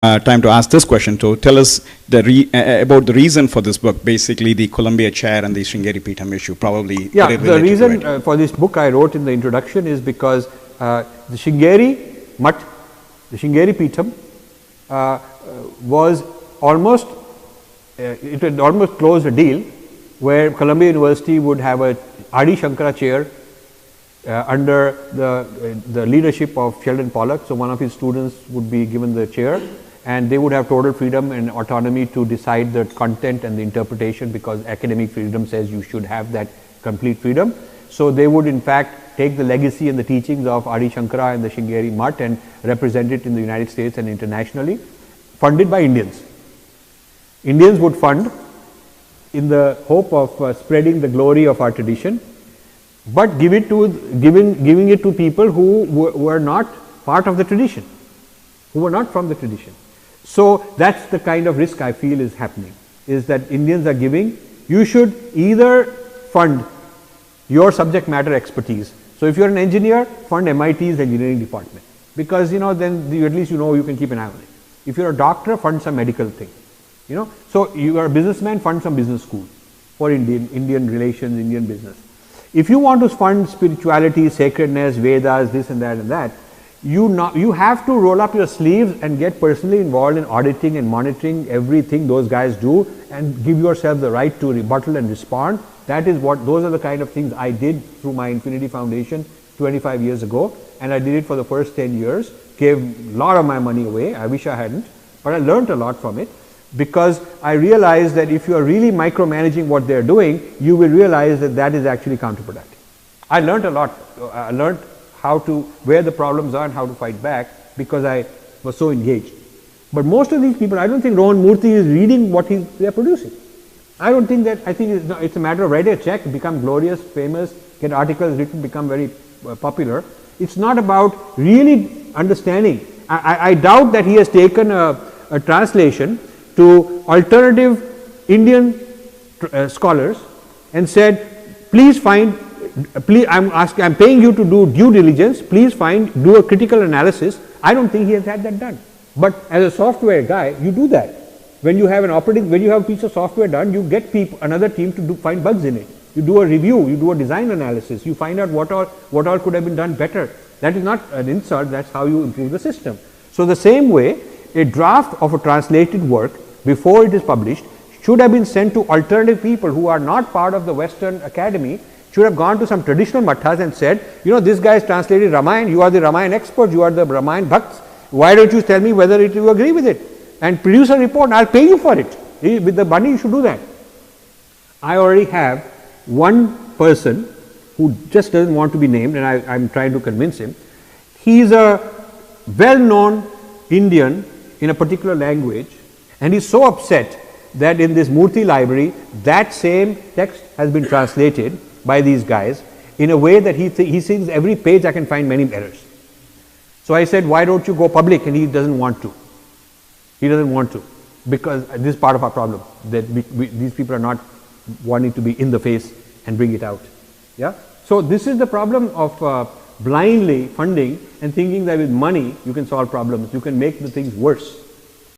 time to ask this question. To tell us about the reason for this book, basically the Columbia chair and the Sringeri Peetham issue, probably. Yeah, the reason for this book I wrote in the introduction is because the Sringeri Mutt, the Sringeri Peetham was almost, it had almost closed a deal where Columbia University would have a Adi Shankara chair under the leadership of Sheldon Pollock. So one of his students would be given the chair, and they would have total freedom and autonomy to decide the content and the interpretation, because academic freedom says you should have that complete freedom. So they would in fact take the legacy and the teachings of Adi Shankara and the Sringeri Mutt and represent it in the United States and internationally, funded by Indians. Indians would fund in the hope of spreading the glory of our tradition, but giving it to people who were not part of the tradition, who were not from the tradition. So that's the kind of risk I feel is happening, is that Indians are giving. You should either fund your subject matter expertise. So if you're an engineer, fund MIT's engineering department, because then at least you can keep an eye on it. If you're a doctor, fund some medical thing. So you are a businessman, fund some business school for Indian relations, Indian business. If you want to fund spirituality, sacredness, Vedas, this and that, you have to roll up your sleeves and get personally involved in auditing and monitoring everything those guys do, and give yourself the right to rebuttal and respond. Those are the kind of things I did through my Infinity Foundation 25 years ago, and I did it for the first 10 years, gave a lot of my money away. I wish I hadn't, but I learned a lot from it, because I realized that if you are really micromanaging what they are doing, you will realize that is actually counterproductive. I learned a lot. I learned where the problems are and how to fight back, because I was so engaged. But most of these people, I don't think Rohan Murthy is reading what they are producing. I don't think that. I think it's a matter of write a check, become glorious, famous, get articles written, become very popular. It's not about really understanding. I doubt that he has taken a translation to alternative Indian scholars and said, please I'm paying you to do due diligence, please do a critical analysis. I don't think he has had that done. But as a software guy, you do that. When you have a piece of software done, you get another team to find bugs in it. You do a review, you do a design analysis, you find out what all could have been done better. That is not an insult, that's how you improve the system. So the same way, a draft of a translated work before it is published should have been sent to alternative people who are not part of the Western academy, should have gone to some traditional matthas and said, this guy has translated Ramayana, you are the Ramayana expert, you are the Ramayana bhakts, why don't you tell me whether you agree with it, and produce a report, I'll pay you for it. With the money you should do that. I already have one person who just doesn't want to be named, and I'm trying to convince him. He is a well-known Indian in a particular language, and he's so upset that in this Murthy library, that same text has been translated by these guys in a way that he thinks every page I can find many errors. So I said, why don't you go public? And he doesn't want to. He doesn't want to, because this is part of our problem, that these people are not wanting to be in the face and bring it out. Yeah. So this is the problem of blindly funding and thinking that with money you can solve problems. You can make the things worse.